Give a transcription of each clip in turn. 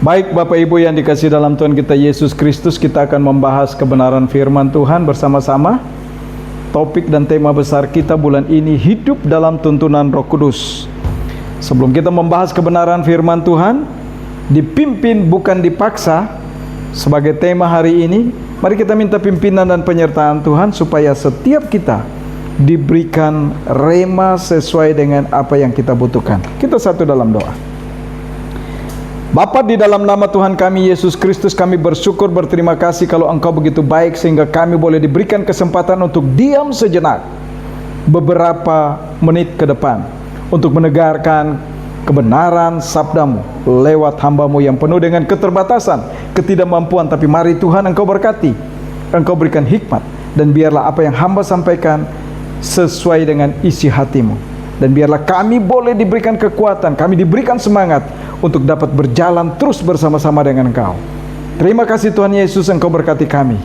Baik Bapak Ibu yang dikasihi dalam Tuhan kita Yesus Kristus, kita akan membahas kebenaran firman Tuhan bersama-sama. Topik dan tema besar kita bulan ini, hidup dalam tuntunan Roh Kudus. Sebelum kita membahas kebenaran firman Tuhan, dipimpin bukan dipaksa, sebagai tema hari ini, mari kita minta pimpinan dan penyertaan Tuhan supaya setiap kita diberikan rema sesuai dengan apa yang kita butuhkan. Kita satu dalam doa. Bapa, di dalam nama Tuhan kami Yesus Kristus, kami bersyukur, berterima kasih kalau Engkau begitu baik sehingga kami boleh diberikan kesempatan untuk diam sejenak beberapa menit ke depan untuk mendengarkan kebenaran sabdamu lewat hambamu yang penuh dengan keterbatasan, ketidakmampuan. Tapi mari Tuhan Engkau berkati, Engkau berikan hikmat, dan biarlah apa yang hamba sampaikan sesuai dengan isi hatimu. Dan biarlah kami boleh diberikan kekuatan, kami diberikan semangat untuk dapat berjalan terus bersama-sama dengan Engkau. Terima kasih Tuhan Yesus, Engkau berkati kami.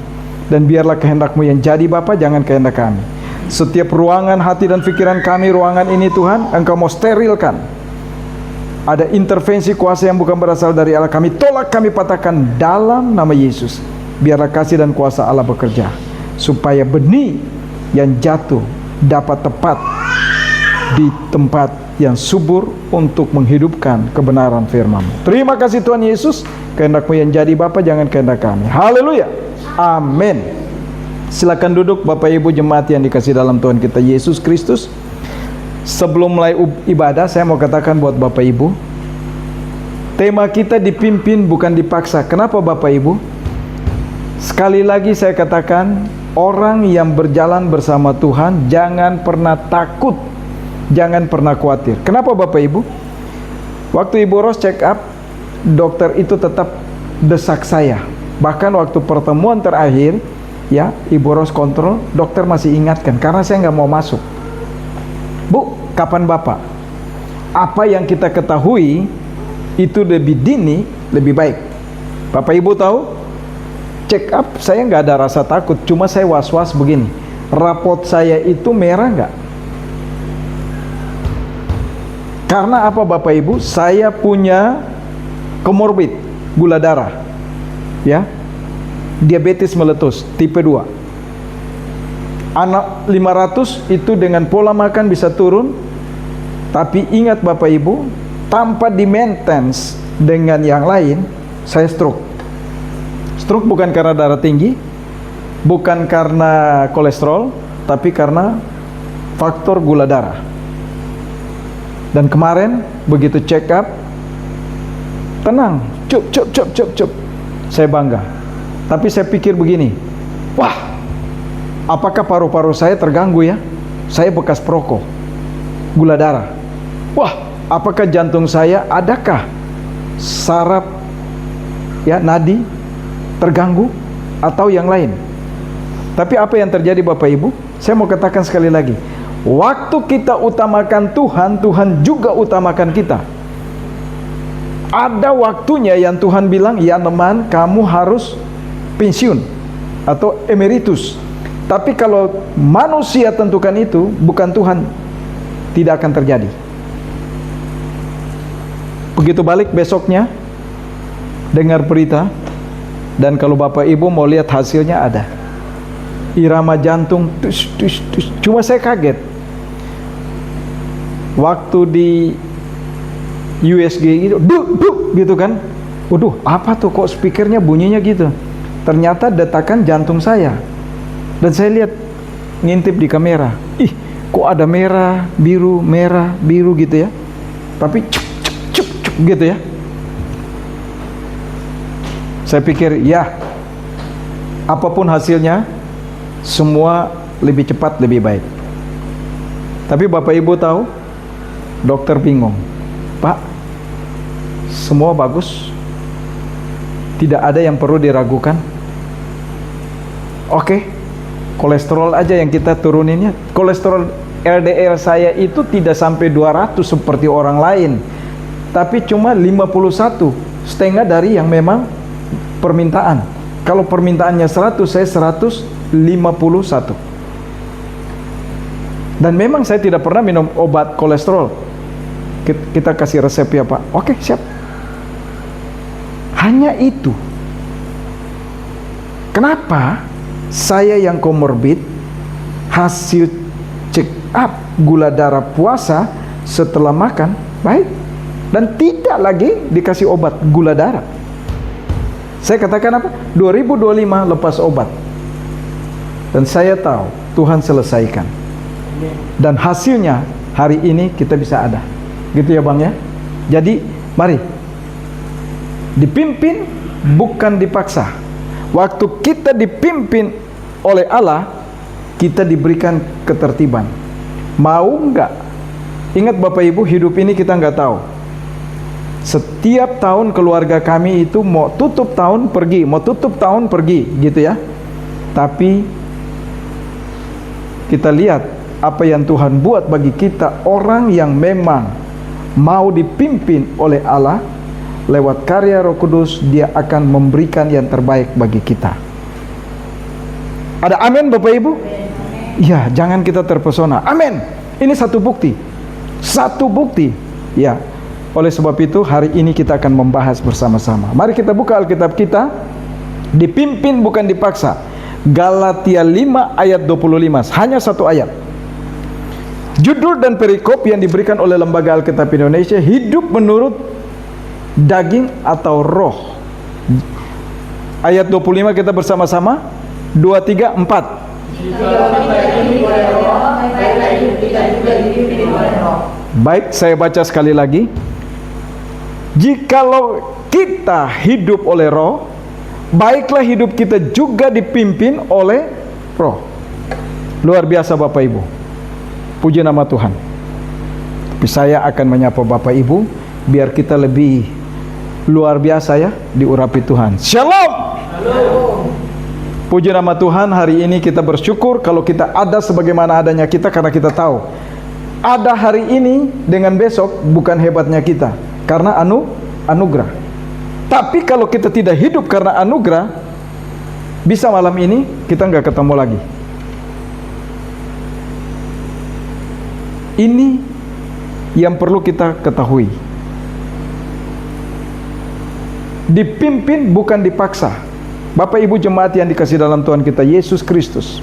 Dan biarlah kehendak-Mu yang jadi Bapa, jangan kehendak kami. Setiap ruangan hati dan pikiran kami, ruangan ini Tuhan, Engkau mau sterilkan. Ada intervensi kuasa yang bukan berasal dari Allah, kami tolak, kami patahkan dalam nama Yesus. Biarlah kasih dan kuasa Allah bekerja, supaya benih yang jatuh dapat tepat di tempat yang subur untuk menghidupkan kebenaran firman-Mu. Terima kasih Tuhan Yesus, kehendak-Mu yang jadi Bapa, jangan kehendak kami. Haleluya, amin. Silakan duduk Bapak Ibu jemaat yang dikasihi dalam Tuhan kita Yesus Kristus. Sebelum mulai ibadah, saya mau katakan buat Bapak Ibu, tema kita dipimpin bukan dipaksa. Kenapa Bapak Ibu? Sekali lagi saya katakan, orang yang berjalan bersama Tuhan jangan pernah takut, jangan pernah khawatir. Kenapa Bapak Ibu? Waktu Ibu Ros check up, dokter itu tetap desak saya. Bahkan waktu pertemuan terakhir, ya, Ibu Ros kontrol, dokter masih ingatkan, karena saya nggak mau masuk. Bu, kapan Bapak? Apa yang kita ketahui itu lebih dini, lebih baik. Bapak Ibu tahu, check up saya nggak ada rasa takut, cuma saya was-was begini, rapot saya itu merah nggak? Karena apa Bapak Ibu? Saya punya komorbid, gula darah, ya, diabetes meletus tipe 2. Anak 500 itu dengan pola makan bisa turun. Tapi ingat Bapak Ibu, tanpa di maintenance dengan yang lain, saya stroke. Stroke bukan karena darah tinggi, bukan karena kolesterol, tapi karena faktor gula darah. Dan kemarin begitu check up, tenang, cup. Saya bangga. Tapi saya pikir begini, wah, apakah paru-paru saya terganggu ya? Saya bekas perokok, gula darah. Wah, apakah jantung saya, adakah saraf, ya, nadi terganggu atau yang lain? Tapi apa yang terjadi Bapak Ibu? Saya mau katakan sekali lagi, waktu kita utamakan Tuhan, Tuhan juga utamakan kita. Ada waktunya yang Tuhan bilang, ya teman, kamu harus pensiun atau emeritus. Tapi kalau manusia tentukan itu, bukan Tuhan, tidak akan terjadi. Begitu balik besoknya, dengar berita, dan kalau Bapak Ibu mau lihat hasilnya ada. Irama jantung, tus. Cuma saya kaget. Waktu di USG gitu, duk gitu kan. Waduh, apa tuh kok speakernya bunyinya gitu? Ternyata detakan jantung saya. Dan saya lihat, ngintip di kamera. Ih, kok ada merah, biru gitu ya. Tapi cuk gitu ya. Saya pikir, ya, apapun hasilnya, semua lebih cepat, lebih baik. Tapi Bapak Ibu tahu, dokter bingung. Pak, semua bagus, tidak ada yang perlu diragukan. Oke, kolesterol aja yang kita turuninnya. Kolesterol LDL saya itu tidak sampai 200 seperti orang lain, tapi cuma 51, setengah dari yang memang permintaan. Kalau permintaannya 100, saya 151. Dan memang saya tidak pernah minum obat kolesterol. Kita kasih resep ya Pak. Oke, siap. Hanya itu. Kenapa saya yang komorbid, hasil check up gula darah puasa setelah makan baik, dan tidak lagi dikasih obat gula darah. Saya katakan apa? 2025 lepas obat. Dan saya tahu Tuhan selesaikan. Dan hasilnya hari ini kita bisa ada. Gitu ya Bang ya. Jadi mari dipimpin bukan dipaksa. Waktu kita dipimpin oleh Allah, kita diberikan ketertiban. Mau enggak? Ingat Bapak Ibu, hidup ini kita enggak tahu. Setiap tahun keluarga kami itu mau tutup tahun pergi, mau tutup tahun pergi, gitu ya. Tapi kita lihat apa yang Tuhan buat bagi kita, orang yang memang mau dipimpin oleh Allah. Lewat karya Roh Kudus, Dia akan memberikan yang terbaik bagi kita. Ada amin Bapak Ibu? Ya, jangan kita terpesona. Amin. Ini satu bukti. Satu bukti. Ya. Oleh sebab itu, hari ini kita akan membahas bersama-sama. Mari kita buka Alkitab kita. Dipimpin bukan dipaksa. Galatia 5 ayat 25. Hanya satu ayat. Judul dan perikop yang diberikan oleh Lembaga Alkitab Indonesia, hidup menurut daging atau roh. Ayat 25 kita bersama-sama. 2, 3, 4. Baik, saya baca sekali lagi. Jikalau kita hidup oleh roh, baiklah hidup kita juga dipimpin oleh roh. Luar biasa Bapak Ibu. Puji nama Tuhan. Tapi saya akan menyapa Bapak Ibu biar kita lebih luar biasa ya, diurapi Tuhan. Shalom. Puji nama Tuhan, hari ini kita bersyukur kalau kita ada sebagaimana adanya kita, karena kita tahu ada hari ini dengan besok bukan hebatnya kita, karena anugerah. Tapi kalau kita tidak hidup karena anugerah, bisa malam ini kita nggak ketemu lagi. Ini yang perlu kita ketahui. Dipimpin bukan dipaksa. Bapak Ibu jemaat yang dikasihi dalam Tuhan kita Yesus Kristus,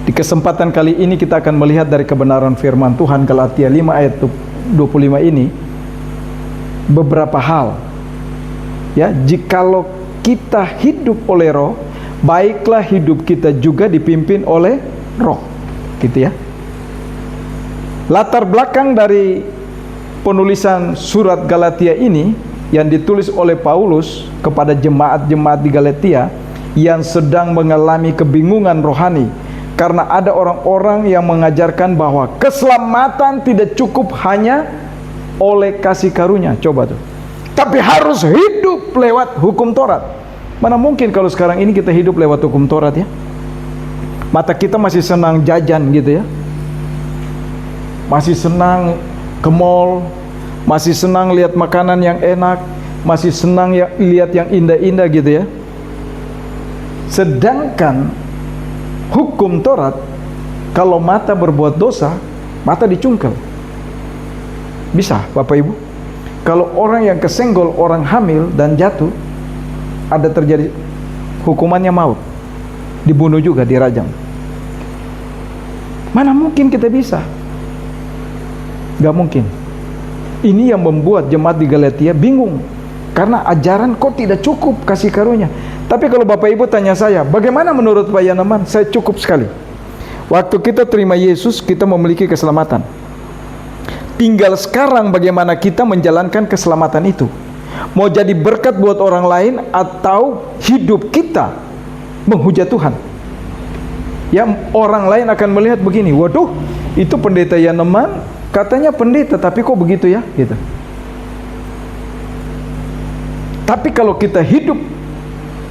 di kesempatan kali ini kita akan melihat dari kebenaran firman Tuhan, Galatia 5 ayat 25 ini, beberapa hal ya. Jikalau kita hidup oleh roh, baiklah hidup kita juga dipimpin oleh roh, gitu ya. Latar belakang dari penulisan surat Galatia ini yang ditulis oleh Paulus kepada jemaat-jemaat di Galatia yang sedang mengalami kebingungan rohani, karena ada orang-orang yang mengajarkan bahwa keselamatan tidak cukup hanya oleh kasih karunia. Coba tuh, tapi harus hidup lewat hukum Taurat. Mana mungkin kalau sekarang ini kita hidup lewat hukum Taurat ya. Mata kita masih senang jajan gitu ya, masih senang ke mall, masih senang lihat makanan yang enak, masih senang ya, lihat yang indah-indah gitu ya. Sedangkan hukum Taurat, kalau mata berbuat dosa, mata dicungkel. Bisa Bapak Ibu. Kalau orang yang kesenggol, orang hamil dan jatuh, ada terjadi hukumannya maut, dibunuh juga, dirajam. Mana mungkin kita bisa? Gak mungkin. Ini yang membuat jemaat di Galatia bingung, karena ajaran kok tidak cukup kasih karunia. Tapi kalau Bapak Ibu tanya saya, bagaimana menurut Pak Yaneman? Saya cukup sekali. Waktu kita terima Yesus, kita memiliki keselamatan. Tinggal sekarang bagaimana kita menjalankan keselamatan itu. Mau jadi berkat buat orang lain, atau hidup kita menghujat Tuhan. Ya, orang lain akan melihat begini, waduh, itu pendeta Yaneman katanya pendeta, tapi kok begitu ya, gitu. Tapi kalau kita hidup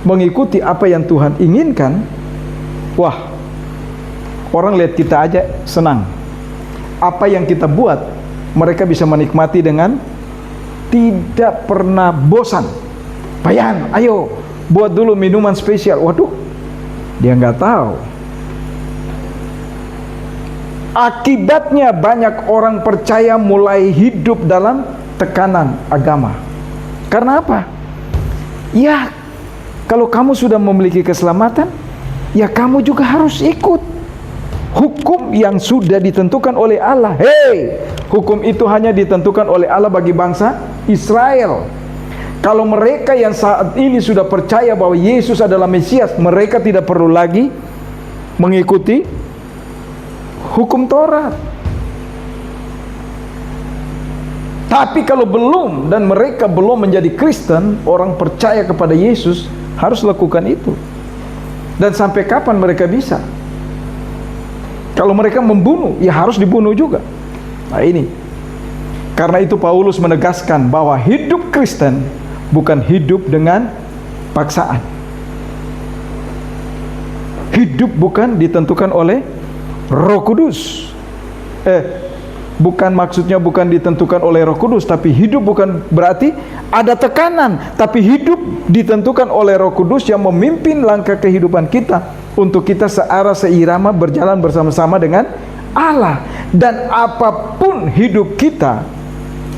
mengikuti apa yang Tuhan inginkan, wah, orang lihat kita aja senang. Apa yang kita buat, mereka bisa menikmati dengan tidak pernah bosan. Payan, ayo buat dulu minuman spesial. Waduh, dia nggak tahu. Akibatnya banyak orang percaya mulai hidup dalam tekanan agama. Karena apa? Ya, kalau kamu sudah memiliki keselamatan, ya kamu juga harus ikut hukum yang sudah ditentukan oleh Allah. Hei, hukum itu hanya ditentukan oleh Allah bagi bangsa Israel. Kalau mereka yang saat ini sudah percaya bahwa Yesus adalah Mesias, mereka tidak perlu lagi mengikuti hukum Taurat. Tapi kalau belum, dan mereka belum menjadi Kristen, orang percaya kepada Yesus, harus lakukan itu. Dan sampai kapan mereka bisa? Kalau mereka membunuh, ya harus dibunuh juga. Nah ini, karena itu Paulus menegaskan bahwa hidup Kristen bukan hidup dengan paksaan. Hidup bukan ditentukan oleh Roh Kudus. Bukan maksudnya bukan ditentukan oleh Roh Kudus, tapi hidup bukan berarti ada tekanan, tapi hidup ditentukan oleh Roh Kudus yang memimpin langkah kehidupan kita untuk kita searah seirama berjalan bersama-sama dengan Allah. Dan apapun hidup kita,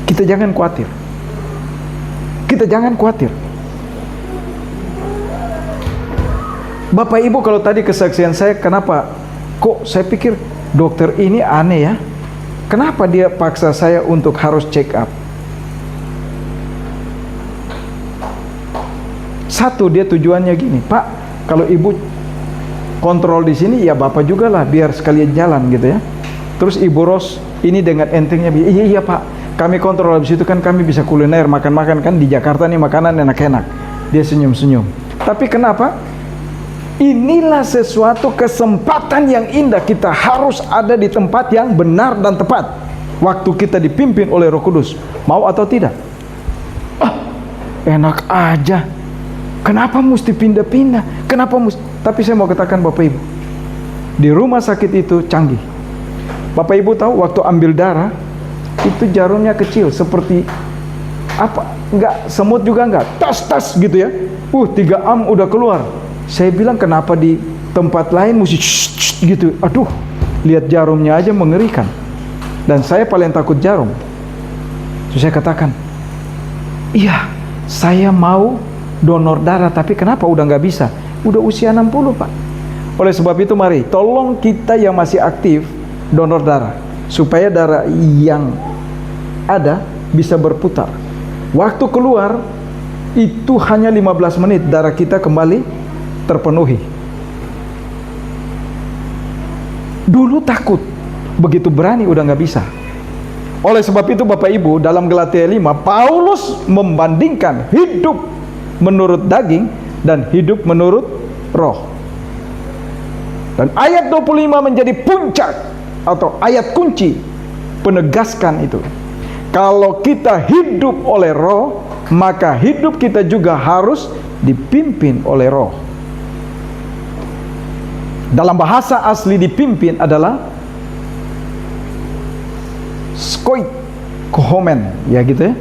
kita jangan khawatir. Kita jangan khawatir. Bapak Ibu, kalau tadi kesaksian saya, kenapa kok saya pikir dokter ini aneh ya? Kenapa dia paksa saya untuk harus check up? Satu, dia tujuannya gini, Pak, kalau Ibu kontrol di sini, ya Bapak juga lah, biar sekalian jalan gitu ya. Terus Ibu Ros ini dengan entengnya, iya Pak, kami kontrol habis itu kan kami bisa kuliner, makan-makan kan di Jakarta nih makanan enak-enak. Dia senyum-senyum. Tapi kenapa? Inilah sesuatu kesempatan yang indah. Kita harus ada di tempat yang benar dan tepat waktu kita dipimpin oleh Roh Kudus, mau atau tidak. Enak aja. Kenapa mesti pindah-pindah? Kenapa mesti? Tapi saya mau katakan Bapak Ibu, di rumah sakit itu canggih. Bapak Ibu tahu waktu ambil darah itu jarumnya kecil seperti apa? Enggak, semut juga enggak. Tas gitu ya. 3 am udah keluar. Saya bilang kenapa di tempat lain mesti gitu. Aduh, lihat jarumnya aja mengerikan. Dan saya paling takut jarum. Terus saya katakan, iya, saya mau donor darah, tapi kenapa udah nggak bisa? Udah usia 60 Pak. Oleh sebab itu mari, tolong kita yang masih aktif donor darah, supaya darah yang ada bisa berputar. Waktu keluar itu hanya 15 menit, darah kita kembali terpenuhi. Dulu takut, begitu berani udah nggak bisa. Oleh sebab itu Bapak Ibu, dalam Galatia 5, Paulus membandingkan hidup menurut daging dan hidup menurut roh. Dan ayat 25 menjadi puncak atau ayat kunci penegaskan itu. Kalau kita hidup oleh roh, maka hidup kita juga harus dipimpin oleh roh. Dalam bahasa asli dipimpin adalah skoit kohomen, ya gitu ya.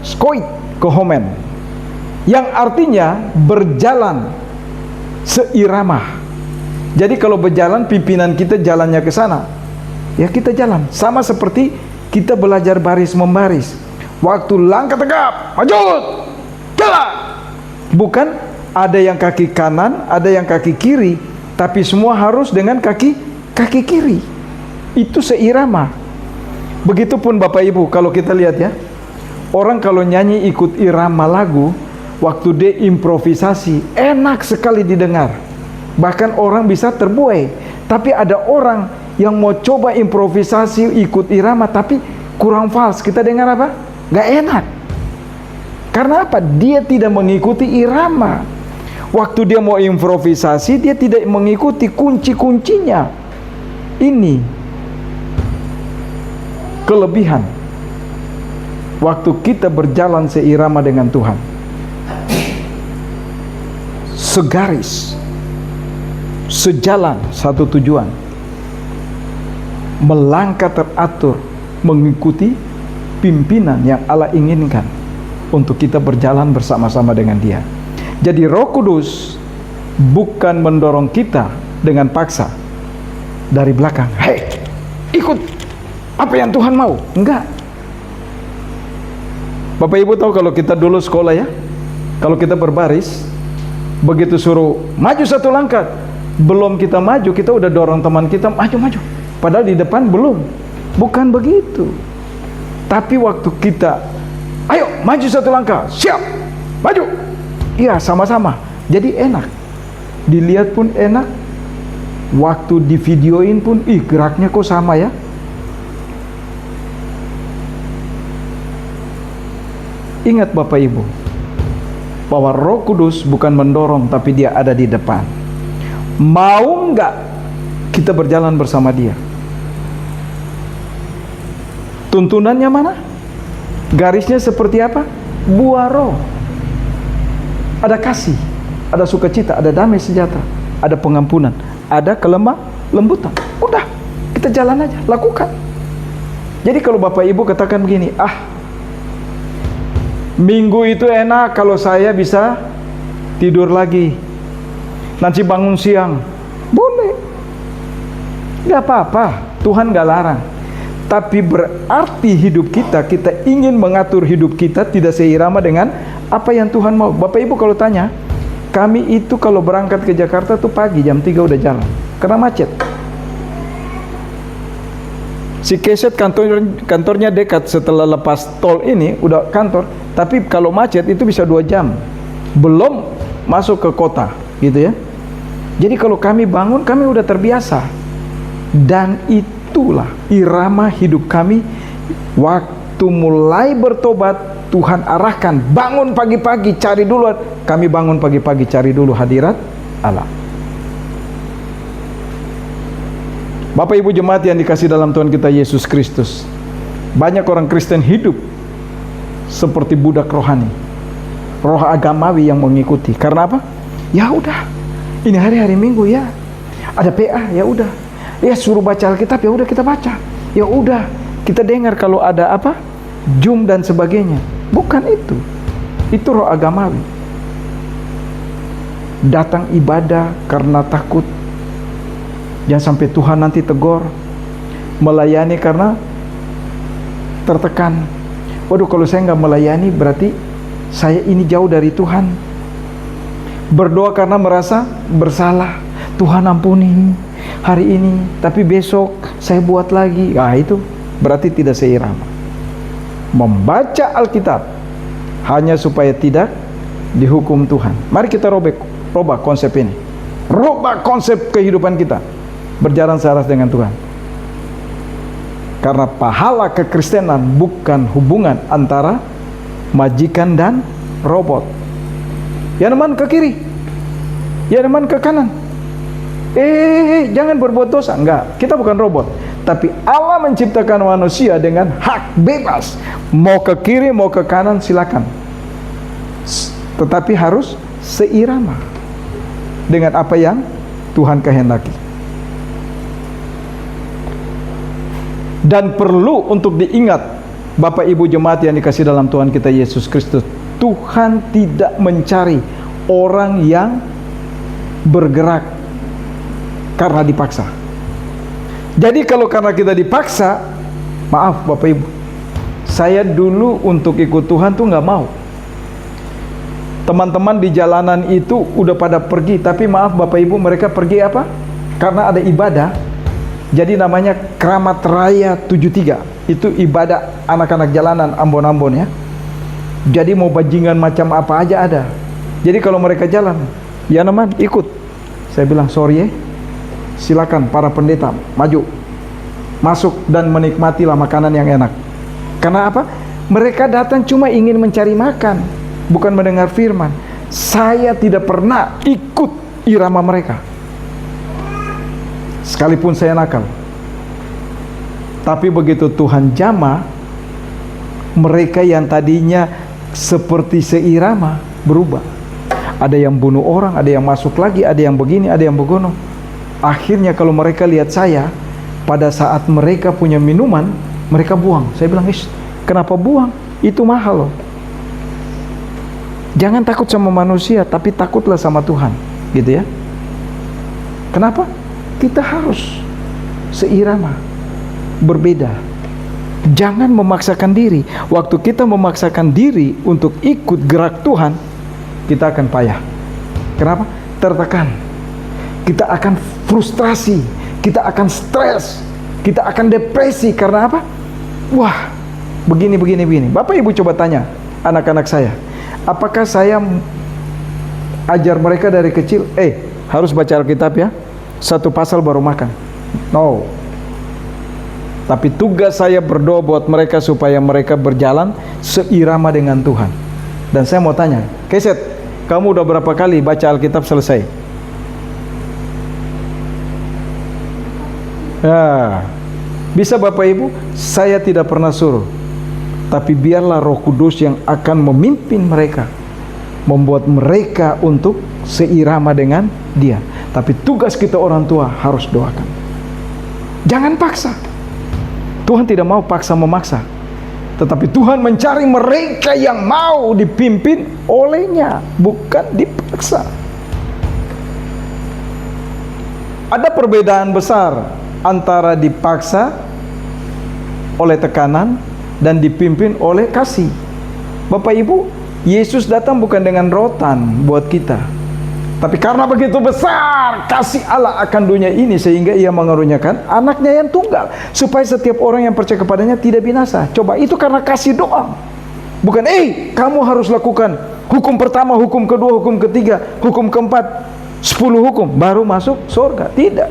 Skoit kohomen, yang artinya berjalan seirama. Jadi kalau berjalan, pimpinan kita jalannya ke sana, ya kita jalan. Sama seperti kita belajar baris membaris. Waktu langkah tegap, maju, jalan. Bukan ada yang kaki kanan, ada yang kaki kiri, tapi semua harus dengan kaki kiri. Itu seirama. Begitupun Bapak Ibu, kalau kita lihat ya, orang kalau nyanyi ikut irama lagu, waktu dia improvisasi, enak sekali didengar. Bahkan orang bisa terbuai. Tapi ada orang yang mau coba improvisasi ikut irama, tapi kurang fals. Kita dengar apa? Gak enak. Karena apa? Dia tidak mengikuti irama. Waktu dia mau improvisasi, dia tidak mengikuti kunci-kuncinya. Ini kelebihan waktu kita berjalan seirama dengan Tuhan, segaris, sejalan, satu tujuan, melangkah teratur, mengikuti pimpinan yang Allah inginkan untuk kita berjalan bersama-sama dengan Dia. Jadi Roh Kudus bukan mendorong kita dengan paksa dari belakang, hei, ikut apa yang Tuhan mau. Enggak. Bapak Ibu tahu kalau kita dulu sekolah ya, kalau kita berbaris, begitu suruh maju satu langkah, belum kita maju, kita udah dorong teman kita maju. Padahal di depan belum. Bukan begitu. Tapi waktu kita, ayo maju satu langkah, siap, maju. Iya, sama-sama. Jadi enak. Dilihat pun enak. Waktu di videoin pun, geraknya kok sama ya. Ingat Bapak Ibu, bahwa Roh Kudus bukan mendorong, tapi Dia ada di depan. Mau nggak kita berjalan bersama Dia? Tuntunannya mana? Garisnya seperti apa? Buah roh. Ada kasih, ada sukacita, ada damai sejahtera, ada pengampunan, ada kelemah lembutan. Udah, kita jalan aja, lakukan. Jadi kalau Bapak Ibu katakan begini, minggu itu enak kalau saya bisa tidur lagi, nanti bangun siang, boleh, gak apa-apa, Tuhan gak larang. Tapi berarti hidup kita ingin mengatur hidup kita tidak seirama dengan apa yang Tuhan mau. Bapak Ibu kalau tanya, kami itu kalau berangkat ke Jakarta tuh pagi jam 3 udah jalan, karena macet. Si Keset kantornya dekat, setelah lepas tol ini udah kantor. Tapi kalau macet itu bisa 2 jam, belum masuk ke kota, gitu ya. Jadi kalau kami bangun, kami udah terbiasa. Dan itulah irama hidup kami. Waktu mulai bertobat, Tuhan arahkan, bangun pagi-pagi, cari dulu. Kami bangun pagi-pagi, cari dulu hadirat Allah. Bapak Ibu jemaat yang dikasih dalam Tuhan kita Yesus Kristus, banyak orang Kristen hidup seperti budak rohani, roh agamawi yang mengikuti. Karena apa? Ya udah, ini hari-hari Minggu ya, ada PA, ya udah, ya suruh baca Alkitab, ya udah kita baca, ya udah kita dengar kalau ada apa, Zoom dan sebagainya. Bukan itu roh agamawi. Datang ibadah karena takut, jangan sampai Tuhan nanti tegur. Melayani karena tertekan. Waduh, kalau saya nggak melayani berarti saya ini jauh dari Tuhan. Berdoa karena merasa bersalah. Tuhan ampuni hari ini, tapi besok saya buat lagi. Itu berarti tidak seirama. Membaca Alkitab hanya supaya tidak dihukum Tuhan. Mari kita robah konsep ini. Robah konsep kehidupan kita, berjalan selaras dengan Tuhan. Karena pahala kekristenan bukan hubungan antara majikan dan robot. Ya teman ke kiri, ya teman ke kanan. Jangan berbuat dosa. Enggak, kita bukan robot. Tapi Allah menciptakan manusia dengan hak bebas. Mau ke kiri, mau ke kanan, silakan. Tetapi harus seirama dengan apa yang Tuhan kehendaki. Dan perlu untuk diingat, Bapak Ibu jemaat yang dikasih dalam Tuhan kita Yesus Kristus, Tuhan tidak mencari orang yang bergerak karena dipaksa. Jadi kalau karena kita dipaksa, maaf Bapak Ibu, saya dulu untuk ikut Tuhan tuh nggak mau. Teman-teman di jalanan itu udah pada pergi, tapi maaf Bapak Ibu, mereka pergi apa? Karena ada ibadah. Jadi namanya Kramat Raya 73. Itu ibadah anak-anak jalanan Ambon-Ambon ya. Jadi mau bajingan macam apa aja ada. Jadi kalau mereka jalan, ya teman ikut. Saya bilang sorry ya, silakan para pendeta maju, masuk dan menikmatilah makanan yang enak. Karena apa? Mereka datang cuma ingin mencari makan, bukan mendengar firman. Saya tidak pernah ikut irama mereka, sekalipun saya nakal. Tapi begitu Tuhan jamah, mereka yang tadinya seperti seirama berubah. Ada yang bunuh orang, ada yang masuk lagi, ada yang begini, ada yang begono. Akhirnya kalau mereka lihat saya, pada saat mereka punya minuman, mereka buang. Saya bilang, kenapa buang? Itu mahal loh. Jangan takut sama manusia, tapi takutlah sama Tuhan, gitu ya. Kenapa? Kita harus seirama, berbeda. Jangan memaksakan diri. Waktu kita memaksakan diri untuk ikut gerak Tuhan, kita akan payah. Kenapa? Tertekan. Kita akan frustrasi, kita akan stres, kita akan depresi. Karena apa? Wah, begini. Bapak Ibu coba tanya anak-anak saya, apakah saya ajar mereka dari kecil, harus baca Alkitab ya, 1 pasal baru makan? No. Tapi tugas saya berdoa buat mereka supaya mereka berjalan seirama dengan Tuhan. Dan saya mau tanya, Keset, kamu udah berapa kali baca Alkitab selesai? Ya, bisa Bapak Ibu, saya tidak pernah suruh. Tapi biarlah Roh Kudus yang akan memimpin mereka, membuat mereka untuk seirama dengan Dia. Tapi tugas kita orang tua harus doakan. Jangan paksa. Tuhan tidak mau paksa memaksa, tetapi Tuhan mencari mereka yang mau dipimpin olehnya, bukan dipaksa. Ada perbedaan besar antara dipaksa oleh tekanan dan dipimpin oleh kasih. Bapak Ibu, Yesus datang bukan dengan rotan buat kita, tapi karena begitu besar kasih Allah akan dunia ini, sehingga Ia mengaruniakan anaknya yang tunggal, supaya setiap orang yang percaya kepadanya tidak binasa. Coba, itu karena kasih doang. Bukan, kamu harus lakukan hukum pertama, hukum kedua, hukum ketiga, hukum keempat, 10 hukum baru masuk surga. Tidak.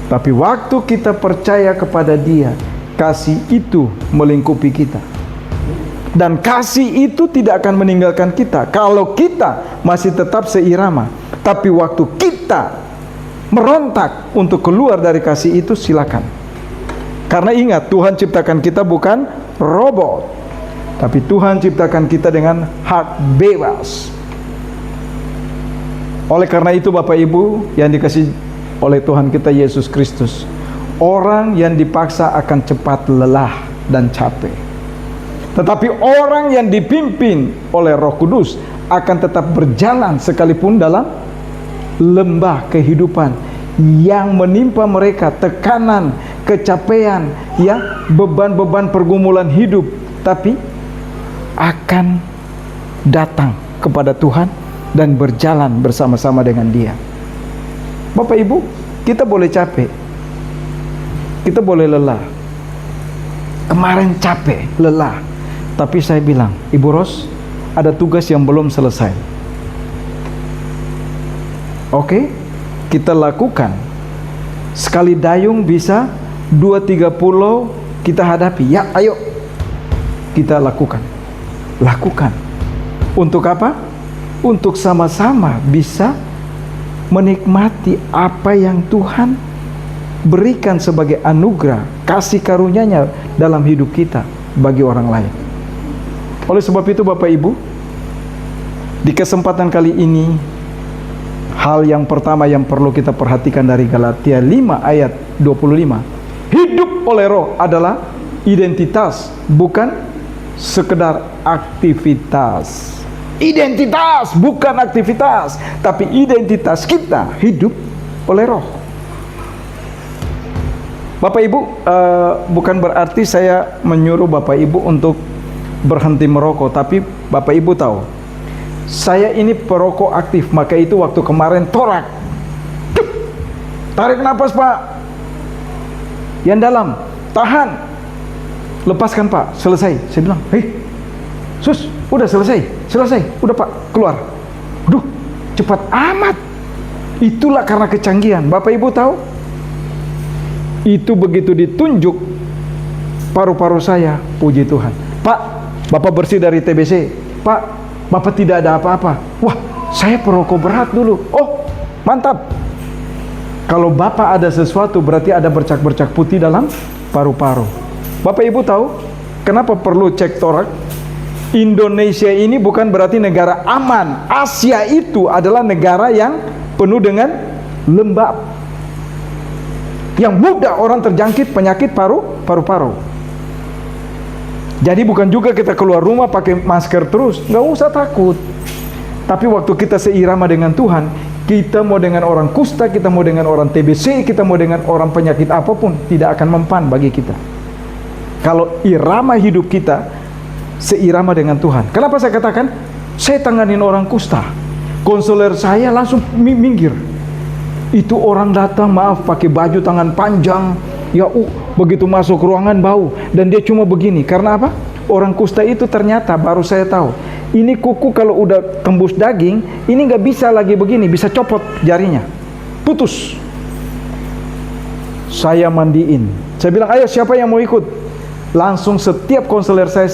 Tapi waktu kita percaya kepada Dia, kasih itu melingkupi kita. Dan kasih itu tidak akan meninggalkan kita kalau kita masih tetap seirama. Tapi waktu kita merontak untuk keluar dari kasih itu, silakan. Karena ingat, Tuhan ciptakan kita bukan robot, tapi Tuhan ciptakan kita dengan hak bebas. Oleh karena itu Bapak Ibu yang dikasih oleh Tuhan kita Yesus Kristus, orang yang dipaksa akan cepat lelah dan capek. Tetapi orang yang dipimpin oleh Roh Kudus akan tetap berjalan sekalipun dalam lembah kehidupan yang menimpa mereka, tekanan, kecapean, ya, beban-beban pergumulan hidup, tapi akan datang kepada Tuhan dan berjalan bersama-sama dengan Dia. Bapak Ibu, kita boleh capek, kita boleh lelah. Kemarin capek, lelah, tapi saya bilang, Ibu Ros, ada tugas yang belum selesai. Oke, kita lakukan. Sekali dayung bisa 2-3 pulau kita hadapi. Ya, ayo kita lakukan. Lakukan. Untuk apa? Untuk sama-sama bisa menikmati apa yang Tuhan berikan sebagai anugerah, kasih karunia-Nya dalam hidup kita bagi orang lain. Oleh sebab itu Bapak Ibu, di kesempatan kali ini, hal yang pertama yang perlu kita perhatikan dari Galatia 5 ayat 25, hidup oleh Roh adalah identitas, bukan sekedar aktivitas. Identitas bukan aktivitas, tapi identitas kita hidup oleh Roh. Bapak Ibu, bukan berarti saya menyuruh Bapak Ibu untuk berhenti merokok, tapi Bapak Ibu tahu, saya ini perokok aktif, maka itu waktu kemarin torak, tarik nafas Pak, yang dalam, tahan, lepaskan Pak, selesai. Saya bilang, sus, udah selesai, udah Pak, keluar. Duh, cepat amat. Itulah karena kecanggihan. Bapak Ibu tahu, itu begitu ditunjuk paru-paru saya, puji Tuhan, Pak, Bapak bersih dari TBC. Pak, Bapak tidak ada apa-apa. Wah, saya perokok berat dulu. Oh, mantap. Kalau Bapak ada sesuatu, berarti ada bercak-bercak putih dalam paru-paru. Bapak Ibu tahu kenapa perlu cek torak? Indonesia ini bukan berarti negara aman. Asia itu adalah negara yang penuh dengan lembab, yang mudah orang terjangkit penyakit paru-paru. Jadi bukan juga kita keluar rumah pakai masker terus, nggak usah takut. Tapi waktu kita seirama dengan Tuhan, kita mau dengan orang kusta, kita mau dengan orang TBC, kita mau dengan orang penyakit apapun, tidak akan mempan bagi kita. Kalau irama hidup kita seirama dengan Tuhan. Kenapa saya katakan? Saya tanganin orang kusta, konselor saya langsung minggir. Itu orang datang, maaf, pakai baju tangan panjang, ya begitu masuk ruangan bau, dan dia cuma begini. Karena apa? Orang kusta itu ternyata baru saya tahu, ini kuku kalau udah tembus daging, ini nggak bisa lagi begini, bisa copot jarinya, putus. Saya mandiin, saya bilang, ayo siapa yang mau ikut? Langsung setiap konselor saya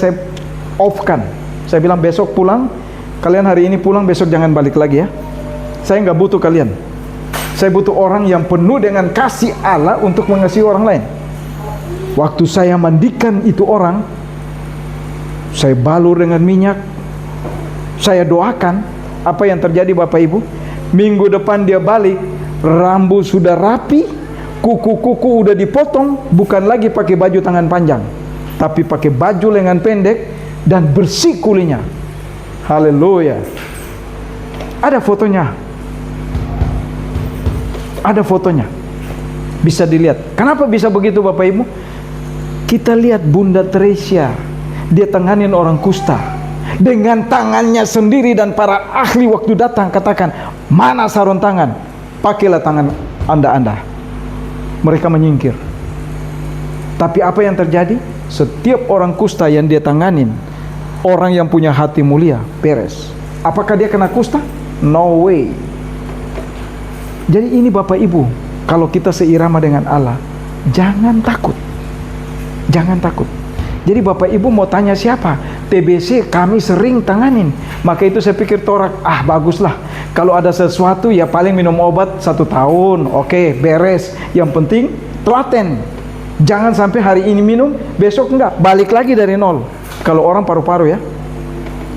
off-kan. Saya bilang, besok pulang, kalian hari ini pulang, besok jangan balik lagi ya. Saya nggak butuh kalian. Saya butuh orang yang penuh dengan kasih Allah untuk mengasihi orang lain. Waktu saya mandikan itu orang, saya balur dengan minyak, saya doakan. Apa yang terjadi Bapak Ibu? Minggu depan dia balik, rambut sudah rapi, kuku-kuku udah dipotong, bukan lagi pakai baju tangan panjang, tapi pakai baju lengan pendek dan bersih kulinya. Haleluya. Ada fotonya. Ada fotonya. Bisa dilihat. Kenapa bisa begitu Bapak Ibu? Kita lihat Bunda Teresia, dia tanganin orang kusta dengan tangannya sendiri, dan para ahli waktu datang katakan, mana sarung tangan? Pakailah tangan Anda. Mereka menyingkir. Tapi apa yang terjadi? Setiap orang kusta yang dia tanganin, orang yang punya hati mulia, beres. Apakah dia kena kusta? No way. Jadi ini Bapak Ibu, kalau kita seirama dengan Allah, jangan takut. Jangan takut. Jadi Bapak Ibu mau tanya siapa? TBC kami sering tanganin. Maka itu saya pikir torak, baguslah. Kalau ada sesuatu ya paling minum obat 1 tahun, oke, beres. Yang penting telaten. Jangan sampai hari ini minum, besok enggak, balik lagi dari nol. Kalau orang paru-paru ya.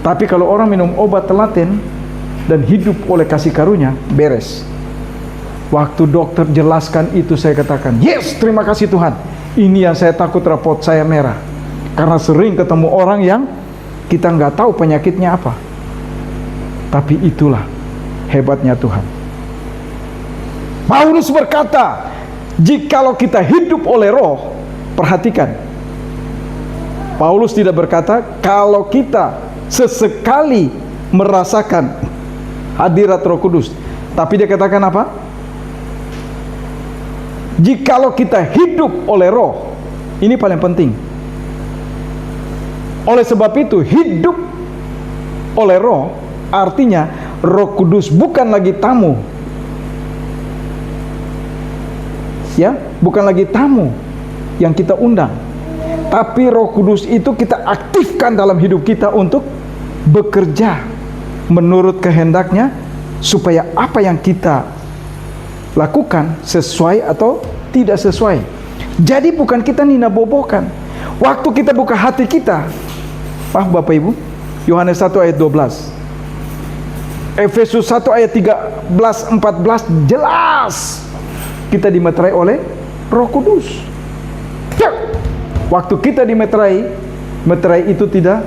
Tapi kalau orang minum obat telaten dan hidup oleh kasih karunia, beres. Waktu dokter jelaskan itu, saya katakan, yes, terima kasih Tuhan. Ini yang saya takut, rapot saya merah. Karena sering ketemu orang yang kita nggak tahu penyakitnya apa. Tapi itulah hebatnya Tuhan. Paulus berkata, jikalau kita hidup oleh roh, perhatikan, Paulus tidak berkata kalau kita sesekali merasakan hadirat Roh Kudus, tapi dia katakan apa? Jikalau kita hidup oleh roh. Ini paling penting. Oleh sebab itu, hidup oleh roh artinya Roh Kudus bukan lagi tamu. Ya, bukan lagi tamu yang kita undang. Tapi Roh Kudus itu kita aktifkan dalam hidup kita untuk bekerja menurut kehendaknya, supaya apa yang kita lakukan sesuai atau tidak sesuai. Jadi bukan kita ninabobokan. Waktu kita buka hati kita, Bapak Ibu, Yohanes 1 ayat 12, Efesus 1 ayat 13, 14, jelas kita dimeterai oleh Roh Kudus. Waktu kita dimeterai, meterai itu tidak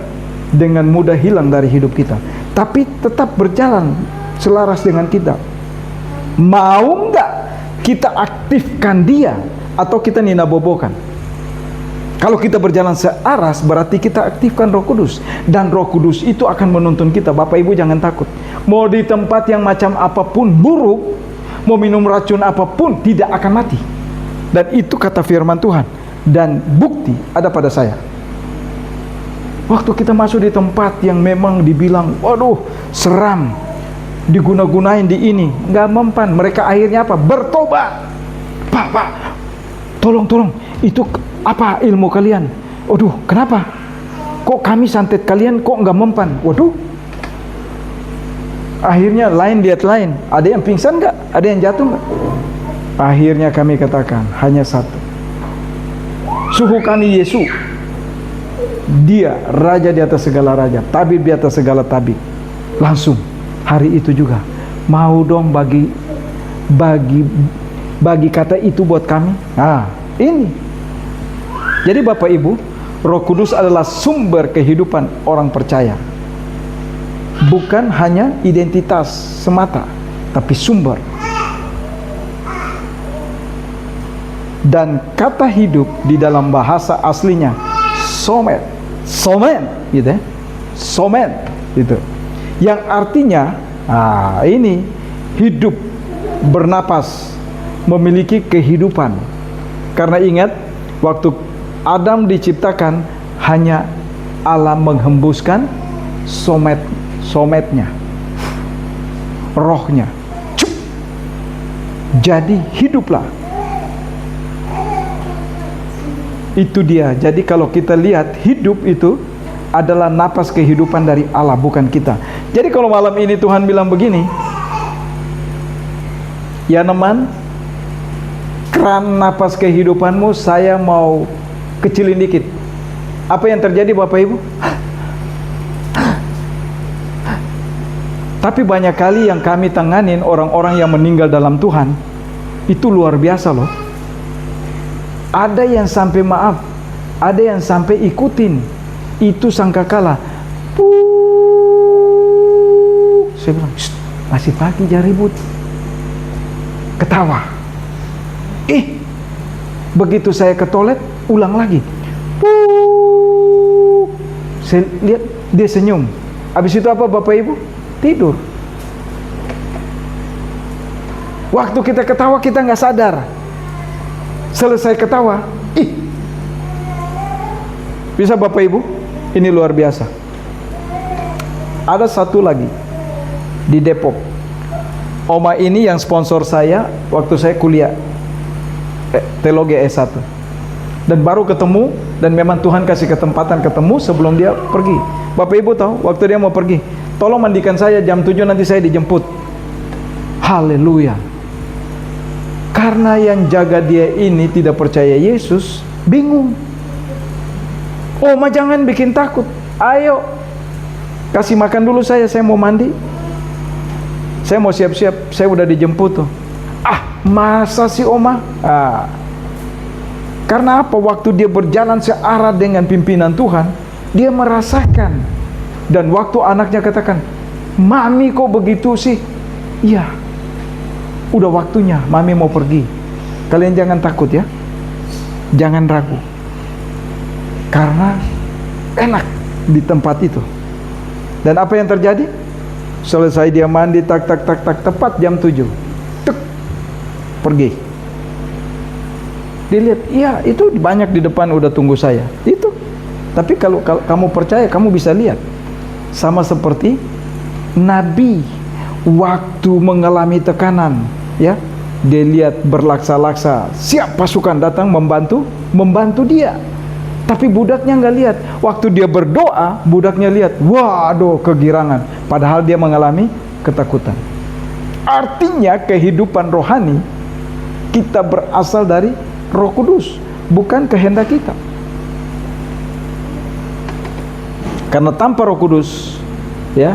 dengan mudah hilang dari hidup kita, tapi tetap berjalan selaras dengan kita. Mau nggak kita aktifkan dia atau kita ninabobokan? Kalau kita berjalan searas, berarti kita aktifkan Roh Kudus, dan Roh Kudus itu akan menuntun kita. Bapak Ibu jangan takut. Mau di tempat yang macam apapun buruk, mau minum racun apapun, tidak akan mati. Dan itu kata firman Tuhan, dan bukti ada pada saya. Waktu kita masuk di tempat yang memang dibilang, waduh, seram, diguna-gunain di ini, nggak mempan. Mereka akhirnya apa? Bertobat. Pak, tolong, itu apa ilmu kalian? Waduh, kenapa? Kok kami santet kalian kok nggak mempan? Waduh. Akhirnya lain lihat lain. Ada yang pingsan nggak? Ada yang jatuh nggak? Akhirnya kami katakan hanya satu. Suhukani Yesus. Dia raja di atas segala raja, tabib di atas segala tabib. Langsung hari itu juga mau dong bagi kata itu buat kami. Nah, ini. Jadi Bapak Ibu, Roh Kudus adalah sumber kehidupan orang percaya. Bukan hanya identitas semata, tapi sumber. Dan kata hidup di dalam bahasa aslinya somet, somen, gitu ya, somen, gitu. Yang artinya, ini hidup, bernapas, memiliki kehidupan. Karena ingat, waktu Adam diciptakan, hanya Allah menghembuskan sometnya, rohnya. Jadi hiduplah. Itu dia. Jadi kalau kita lihat, hidup itu adalah napas kehidupan dari Allah, bukan kita. Jadi kalau malam ini Tuhan bilang begini, ya teman, keran napas kehidupanmu saya mau kecilin dikit. Apa yang terjadi Bapak Ibu? Tapi banyak kali yang kami tanganin orang-orang yang meninggal dalam Tuhan, itu luar biasa loh. Ada yang sampai maaf, ada yang sampai ikutin, itu sangkakala. Saya bilang, masih pagi jangan ribut. Ketawa. Begitu saya ke toilet, ulang lagi. Saya lihat dia senyum. Habis itu apa Bapak Ibu? Tidur. Waktu kita ketawa kita nggak sadar. Selesai ketawa, bisa Bapak Ibu, ini luar biasa. Ada satu lagi di Depok. Oma ini yang sponsor saya waktu saya kuliah teologi S1. Dan baru ketemu, dan memang Tuhan kasih kesempatan ketemu sebelum dia pergi. Bapak Ibu tahu, waktu dia mau pergi, tolong mandikan saya jam 7 nanti saya dijemput. Haleluya. Karena yang jaga dia ini tidak percaya Yesus, bingung. Oma jangan bikin takut. Ayo, kasih makan dulu saya mau mandi. Saya mau siap-siap, saya udah dijemput tuh. Masa sih Oma? Karena apa? Waktu dia berjalan searah dengan pimpinan Tuhan, dia merasakan. Dan waktu anaknya katakan, Mami kok begitu sih? Iya, udah waktunya, Mami mau pergi. Kalian jangan takut ya, jangan ragu, karena enak di tempat itu. Dan apa yang terjadi? Selesai dia mandi, tak tepat jam 7, pergi. Dilihat, iya itu banyak di depan udah tunggu saya. Itu. Tapi kalau kamu percaya, kamu bisa lihat. Sama seperti Nabi waktu mengalami tekanan, ya, dia lihat berlaksa-laksa, siap pasukan datang membantu dia. Tapi budaknya nggak lihat. Waktu dia berdoa, budaknya lihat, waduh, kegirangan. Padahal dia mengalami ketakutan. Artinya kehidupan rohani kita berasal dari Roh Kudus, bukan kehendak kita. Karena tanpa Roh Kudus, ya,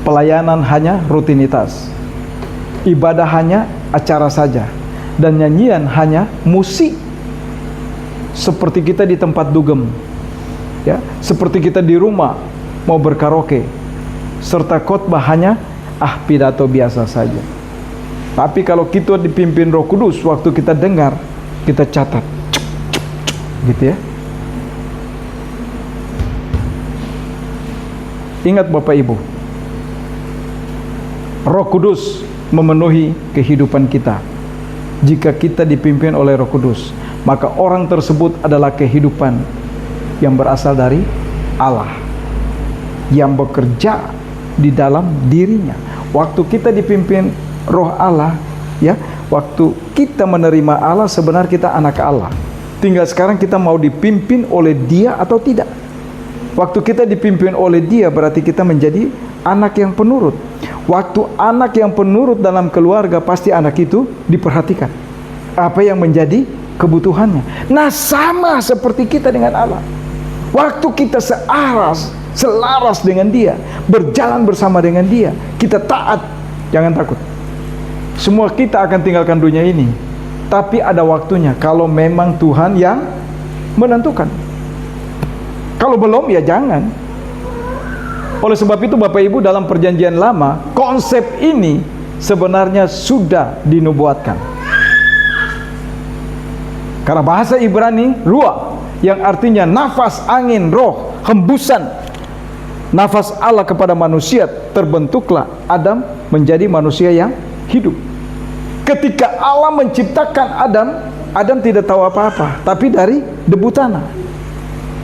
pelayanan hanya rutinitas, ibadah hanya acara saja, dan nyanyian hanya musik. Seperti kita di tempat dugem, ya, seperti kita di rumah mau berkaraoke, serta khotbah hanya pidato biasa saja. Tapi kalau kita dipimpin Roh Kudus, waktu kita dengar, kita catat, gitu ya. Ingat Bapak Ibu, Roh Kudus memenuhi kehidupan kita. Jika kita dipimpin oleh Roh Kudus, maka orang tersebut adalah kehidupan yang berasal dari Allah, yang bekerja di dalam dirinya. Waktu kita dipimpin Roh Allah, ya, waktu kita menerima Allah, sebenarnya kita anak Allah. Tinggal sekarang kita mau dipimpin oleh Dia atau tidak. Waktu kita dipimpin oleh Dia, berarti kita menjadi anak yang penurut. Waktu anak yang penurut dalam keluarga, pasti anak itu diperhatikan apa yang menjadi kebutuhannya. Nah, sama seperti kita dengan Allah. Waktu kita selaras dengan Dia, berjalan bersama dengan Dia, kita taat, jangan takut. Semua kita akan tinggalkan dunia ini, tapi ada waktunya kalau memang Tuhan yang menentukan. Kalau belum, ya jangan. Oleh sebab itu Bapak Ibu, dalam perjanjian lama, konsep ini sebenarnya sudah dinubuatkan. Karena bahasa Ibrani, ruah, yang artinya nafas angin roh, hembusan nafas Allah kepada manusia, terbentuklah Adam menjadi manusia yang hidup. Ketika Allah menciptakan Adam, Adam tidak tahu apa-apa, tapi dari debu tanah.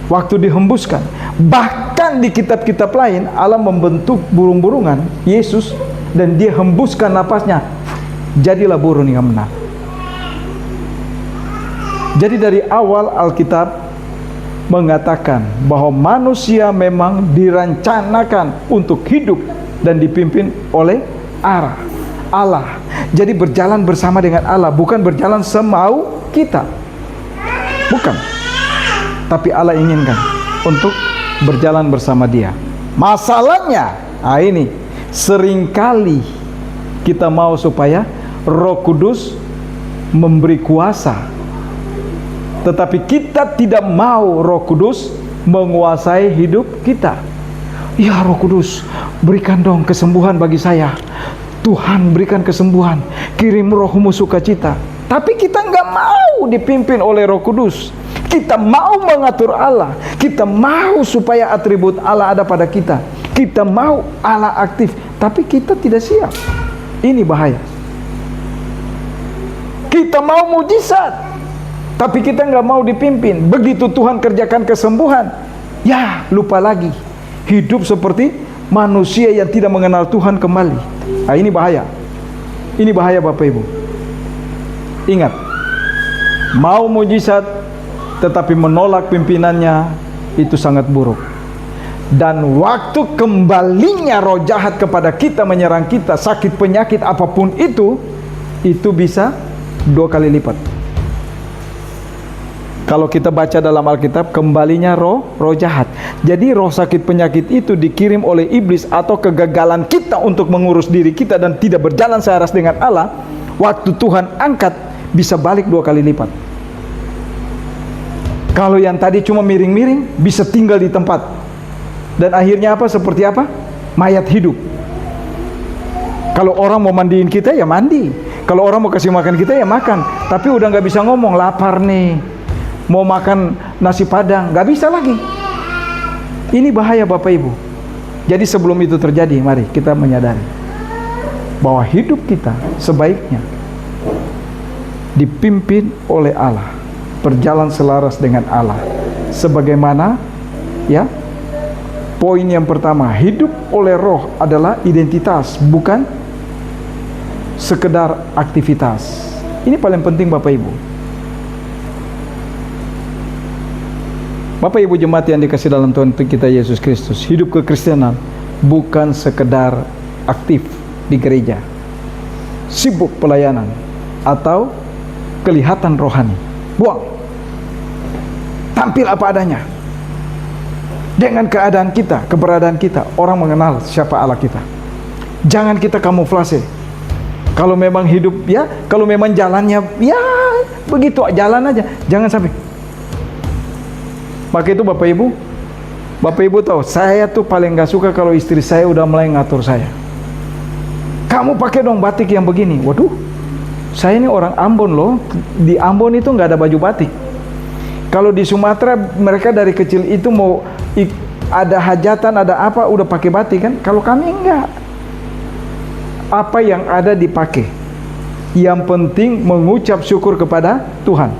Waktu dihembuskan, bahkan di kitab-kitab lain Allah membentuk burung-burungan Yesus, dan dia hembuskan napasnya, jadilah burung yang benar. Jadi dari awal Alkitab mengatakan bahwa manusia memang dirancanakan untuk hidup dan dipimpin oleh Allah. Jadi berjalan bersama dengan Allah, bukan berjalan semau kita. Bukan. Tapi Allah inginkan untuk berjalan bersama Dia. Masalahnya, ini seringkali kita mau supaya Roh Kudus memberi kuasa, tetapi kita tidak mau Roh Kudus menguasai hidup kita. Ya Roh Kudus, berikan dong kesembuhan bagi saya. Tuhan berikan kesembuhan, kirim rohmu sukacita. Tapi kita nggak mau dipimpin oleh Roh Kudus. Kita mau mengatur Allah. Kita mau supaya atribut Allah ada pada kita. Kita mau Allah aktif, tapi kita tidak siap. Ini bahaya. Kita mau mujizat, tapi kita nggak mau dipimpin. Begitu Tuhan kerjakan kesembuhan, ya lupa lagi. Hidup seperti manusia yang tidak mengenal Tuhan kembali. Nah, ini bahaya. Ini bahaya Bapak Ibu. Ingat, mau mujizat tetapi menolak pimpinannya, itu sangat buruk. Dan waktu kembalinya roh jahat kepada kita, menyerang kita, sakit penyakit apapun itu bisa 2 kali lipat. Kalau kita baca dalam Alkitab, kembalinya roh jahat. Jadi roh sakit penyakit itu dikirim oleh iblis atau kegagalan kita untuk mengurus diri kita dan tidak berjalan selaras dengan Allah. Waktu Tuhan angkat, bisa balik 2 kali lipat. Kalau yang tadi cuma miring-miring, bisa tinggal di tempat. Dan akhirnya apa? Seperti apa? Mayat hidup. Kalau orang mau mandiin kita, ya mandi. Kalau orang mau kasih makan kita, ya makan. Tapi udah nggak bisa ngomong, lapar nih, mau makan nasi padang, nggak bisa lagi. Ini bahaya Bapak Ibu. Jadi sebelum itu terjadi, mari kita menyadari bahwa hidup kita sebaiknya dipimpin oleh Allah, berjalan selaras dengan Allah. Sebagaimana ya, poin yang pertama, hidup oleh roh adalah identitas, bukan sekedar aktivitas. Ini paling penting Bapak Ibu. Bapak Ibu jemaat yang dikasih dalam Tuhan kita Yesus Kristus, hidup kekristenan bukan sekedar aktif di gereja, sibuk pelayanan, atau kelihatan rohani. Buang. Tampil apa adanya. Dengan keadaan kita, keberadaan kita, orang mengenal siapa Allah kita. Jangan kita kamuflase. Kalau memang hidup ya, kalau memang jalannya ya begitu, jalan aja. Jangan sampai. Maka itu Bapak Ibu tahu, saya tuh paling gak suka kalau istri saya udah mulai ngatur saya. Kamu pakai dong batik yang begini. Waduh, saya ini orang Ambon loh. Di Ambon itu nggak ada baju batik. Kalau di Sumatera mereka dari kecil itu mau ada hajatan, ada apa, udah pakai batik kan. Kalau kami enggak. Apa yang ada dipakai. Yang penting mengucap syukur kepada Tuhan.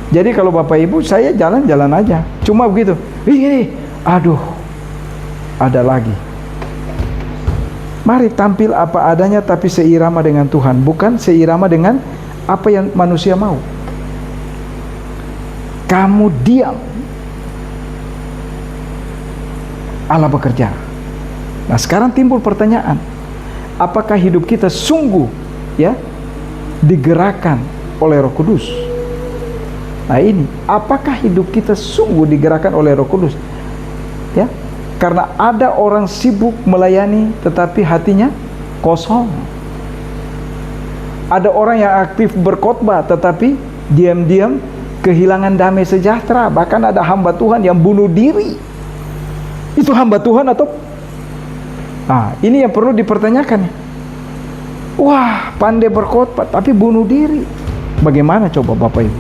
Jadi kalau Bapak Ibu, saya jalan-jalan aja. Cuma begitu. Aduh, ada lagi. Mari tampil apa adanya tapi seirama dengan Tuhan, bukan seirama dengan apa yang manusia mau. Kamu diam, Allah bekerja. Nah sekarang timbul pertanyaan, apakah hidup kita sungguh ya digerakkan oleh Roh Kudus? Nah ini, apakah hidup kita sungguh digerakkan oleh Roh Kudus? Ya, karena ada orang sibuk melayani tetapi hatinya kosong. Ada orang yang aktif berkhotbah tetapi diam-diam kehilangan damai sejahtera. Bahkan ada hamba Tuhan yang bunuh diri. Itu hamba Tuhan atau? Nah, ini yang perlu dipertanyakan. Wah, pandai berkhotbah tapi bunuh diri. Bagaimana coba Bapak Ibu?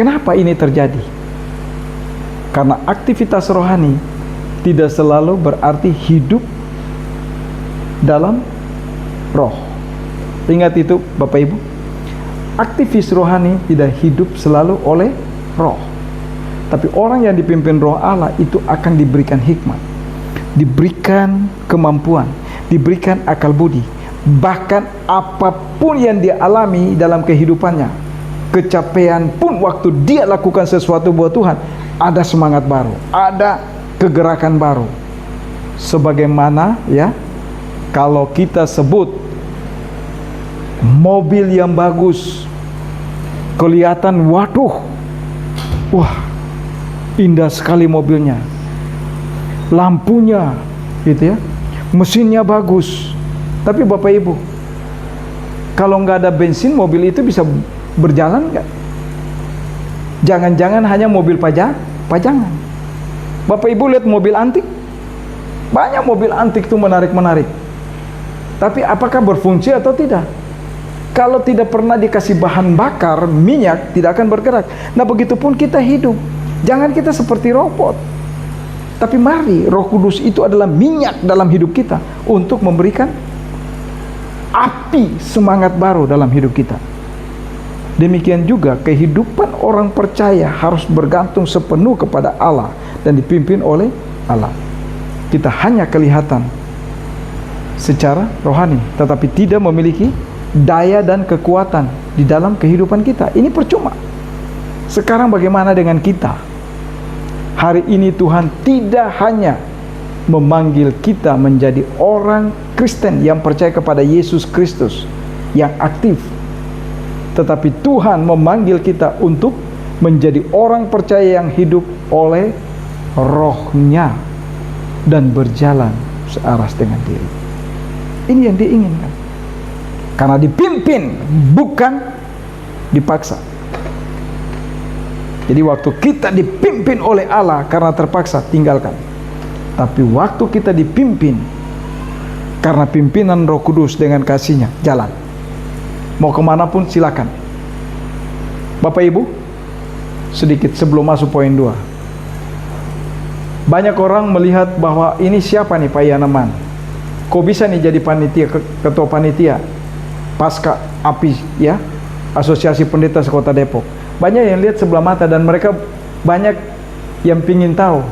Kenapa ini terjadi? Karena aktivitas rohani tidak selalu berarti hidup dalam roh. Ingat itu Bapak Ibu. Aktivis rohani tidak hidup selalu oleh roh. Tapi orang yang dipimpin roh Allah itu akan diberikan hikmat, diberikan kemampuan, diberikan akal budi. Bahkan apapun yang dia alami dalam kehidupannya, kecapean pun waktu dia lakukan sesuatu buat Tuhan, ada semangat baru, ada kegerakan baru. Sebagaimana ya, kalau kita sebut mobil yang bagus, kelihatan waduh, wah indah sekali mobilnya, lampunya gitu ya, mesinnya bagus. Tapi Bapak Ibu, kalau nggak ada bensin, mobil itu bisa berjalan nggak? Jangan-jangan hanya mobil pajangan. Bapak Ibu lihat mobil antik, banyak mobil antik itu menarik-menarik. Tapi apakah berfungsi atau tidak? Kalau tidak pernah dikasih bahan bakar, minyak, tidak akan bergerak. Nah begitupun kita hidup. Jangan kita seperti robot. Tapi mari, Roh Kudus itu adalah minyak dalam hidup kita untuk memberikan api semangat baru dalam hidup kita. Demikian juga kehidupan orang percaya harus bergantung sepenuh kepada Allah dan dipimpin oleh Allah. Kita hanya kelihatan secara rohani, tetapi tidak memiliki daya dan kekuatan di dalam kehidupan kita. Ini percuma. Sekarang bagaimana dengan kita? Hari ini Tuhan tidak hanya memanggil kita menjadi orang Kristen yang percaya kepada Yesus Kristus yang aktif, tetapi Tuhan memanggil kita untuk menjadi orang percaya yang hidup oleh Roh-Nya dan berjalan searas dengan diri. Ini yang diinginkan. Karena dipimpin, bukan dipaksa. Jadi waktu kita dipimpin oleh Allah karena terpaksa, tinggalkan. Tapi waktu kita dipimpin karena pimpinan Roh Kudus dengan kasih-Nya, jalan. Mau kemanapun silakan. Bapak Ibu, sedikit sebelum masuk poin 2. Banyak orang melihat bahwa ini siapa nih Pak Yaneman? Kok bisa nih jadi panitia, ketua panitia Pasca API ya, Asosiasi Pendeta Sekota Depok. Banyak yang lihat sebelah mata dan mereka banyak yang pingin tahu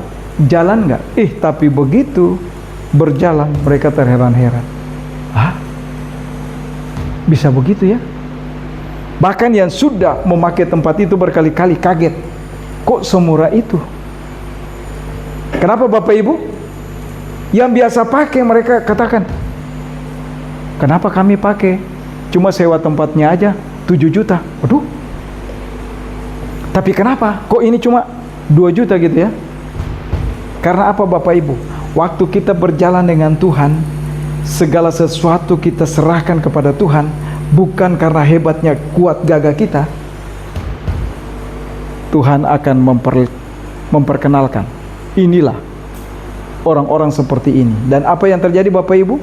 jalan nggak? Tapi begitu berjalan mereka terheran-heran. Hah? Bisa begitu ya? Bahkan yang sudah memakai tempat itu berkali-kali kaget. Kok semurah itu? Kenapa Bapak Ibu? Yang biasa pakai mereka katakan, kenapa kami pakai? Cuma sewa tempatnya aja 7 juta. Waduh. Tapi kenapa? Kok ini cuma 2 juta gitu ya? Karena apa Bapak Ibu? Waktu kita berjalan dengan Tuhan, segala sesuatu kita serahkan kepada Tuhan, bukan karena hebatnya kuat gagah kita. Tuhan akan memperkenalkan, inilah orang-orang seperti ini. Dan apa yang terjadi Bapak Ibu?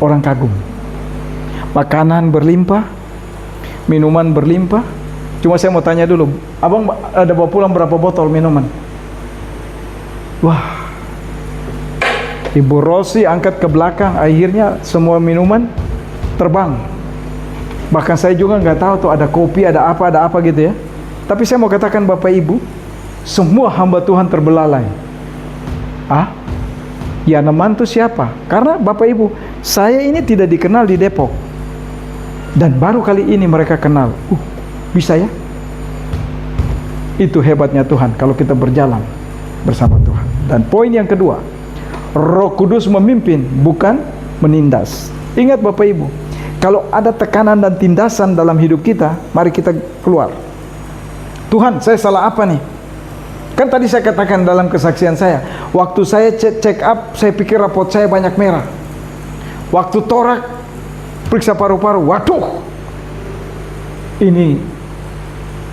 Orang kagum. Makanan berlimpah, minuman berlimpah. Cuma saya mau tanya dulu, abang ada bawa pulang berapa botol minuman? Wah, Ibu Rosi angkat ke belakang, akhirnya semua minuman terbang. Bahkan saya juga nggak tahu tuh ada kopi, ada apa gitu ya. Tapi saya mau katakan Bapak Ibu, semua hamba Tuhan terbelalai. Yaneman itu siapa? Karena Bapak Ibu, saya ini tidak dikenal di Depok. Dan baru kali ini mereka kenal. Bisa ya? Itu hebatnya Tuhan kalau kita berjalan bersama Tuhan. Dan poin yang kedua, Roh Kudus memimpin, bukan menindas. Ingat Bapak Ibu, kalau ada tekanan dan tindasan dalam hidup kita, mari kita keluar. Tuhan, saya salah apa nih? Kan tadi saya katakan dalam kesaksian saya, waktu saya check up, saya pikir rapot saya banyak merah. Waktu torak, periksa paru-paru, waduh, ini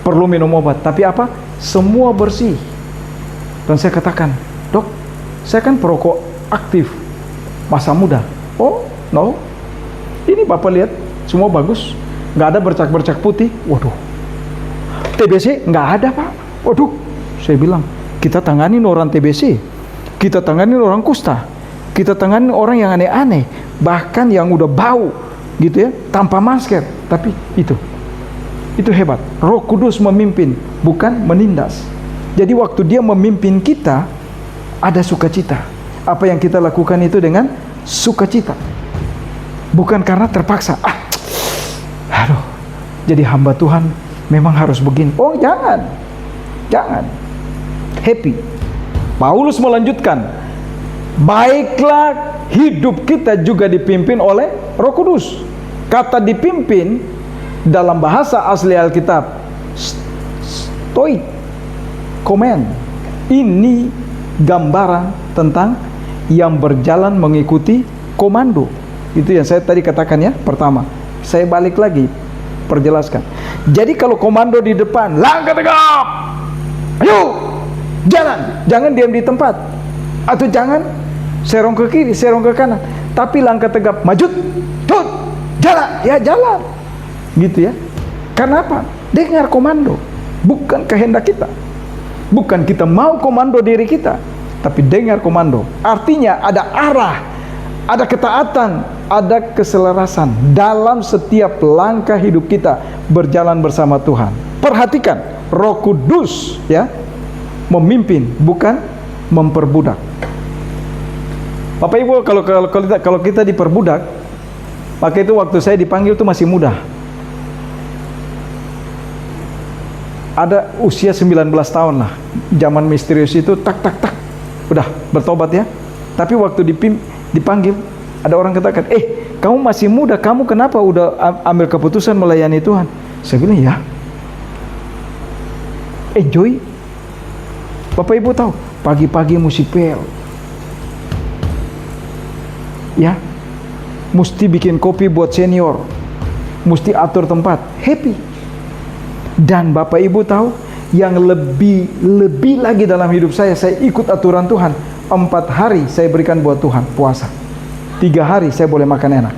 perlu minum obat. Tapi apa? Semua bersih. Dan saya katakan, dok, saya kan perokok aktif, masa muda. Oh, no. Ini Bapak lihat, semua bagus. Nggak ada bercak-bercak putih. Waduh. TBC nggak ada Pak. Waduh, saya bilang kita tanganin orang TBC, kita tanganin orang kusta, kita tanganin orang yang aneh-aneh, bahkan yang udah bau gitu ya, tanpa masker. Tapi itu hebat. Roh Kudus memimpin, bukan menindas. Jadi waktu dia memimpin kita, ada sukacita. Apa yang kita lakukan itu dengan sukacita, bukan karena terpaksa. Aduh, jadi hamba Tuhan memang harus begini. Oh jangan. Happy. Paulus melanjutkan, baiklah hidup kita juga dipimpin oleh Roh Kudus. Kata dipimpin dalam bahasa asli Alkitab stoik, command. Ini gambaran tentang yang berjalan mengikuti komando. Itu yang saya tadi katakan ya, pertama. Saya balik lagi perjelaskan. Jadi kalau komando di depan, langkah tegap, ayo jalan, jangan diam di tempat, atau jangan serong ke kiri, serong ke kanan, tapi langkah tegap, maju, tut, jalan, ya jalan, gitu ya. Karena apa? Dengar komando, bukan kehendak kita, bukan kita mau komando diri kita, tapi dengar komando. Artinya ada arah, ada ketaatan, ada keselarasan dalam setiap langkah hidup kita berjalan bersama Tuhan. Perhatikan, Roh Kudus ya memimpin, bukan memperbudak. Bapak Ibu, kalau kita diperbudak, maka itu waktu saya dipanggil itu masih muda. Ada usia 19 tahun lah. Zaman misterius itu tak udah bertobat ya. Tapi waktu dipanggil, ada orang katakan, kamu masih muda, kamu kenapa udah ambil keputusan melayani Tuhan? Saya bilang, ya, enjoy. Bapak Ibu tahu, pagi-pagi mesti pel, ya, mesti bikin kopi buat senior, mesti atur tempat, happy. Dan Bapak Ibu tahu, yang lebih lagi dalam hidup saya ikut aturan Tuhan. 4 hari saya berikan buat Tuhan puasa, 3 hari saya boleh makan enak.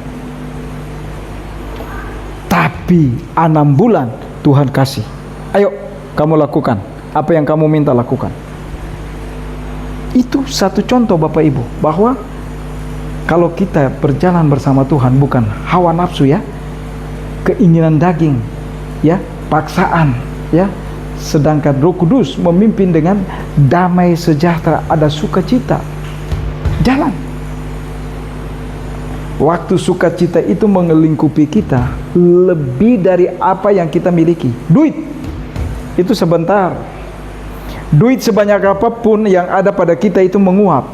Tapi 6 bulan Tuhan kasih, ayo kamu lakukan apa yang kamu minta lakukan. Itu satu contoh Bapak Ibu, bahwa kalau kita berjalan bersama Tuhan bukan hawa nafsu ya, keinginan daging ya, paksaan ya, sedangkan Roh Kudus memimpin dengan damai sejahtera, ada sukacita. Jalan. Waktu sukacita itu mengelingkupi kita lebih dari apa yang kita miliki. Duit itu sebentar. Duit sebanyak apapun yang ada pada kita itu menguap.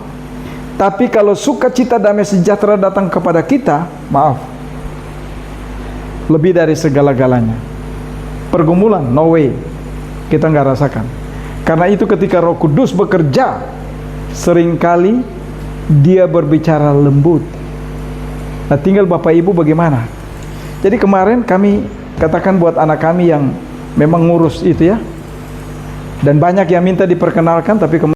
Tapi kalau sukacita damai sejahtera datang kepada kita, maaf, lebih dari segala-galanya. Pergumulan, no way, kita nggak rasakan. Karena itu ketika Roh Kudus bekerja, seringkali dia berbicara lembut. Nah, tinggal Bapak Ibu bagaimana. Jadi kemarin kami katakan buat anak kami yang memang ngurus itu ya, dan banyak yang minta diperkenalkan, tapi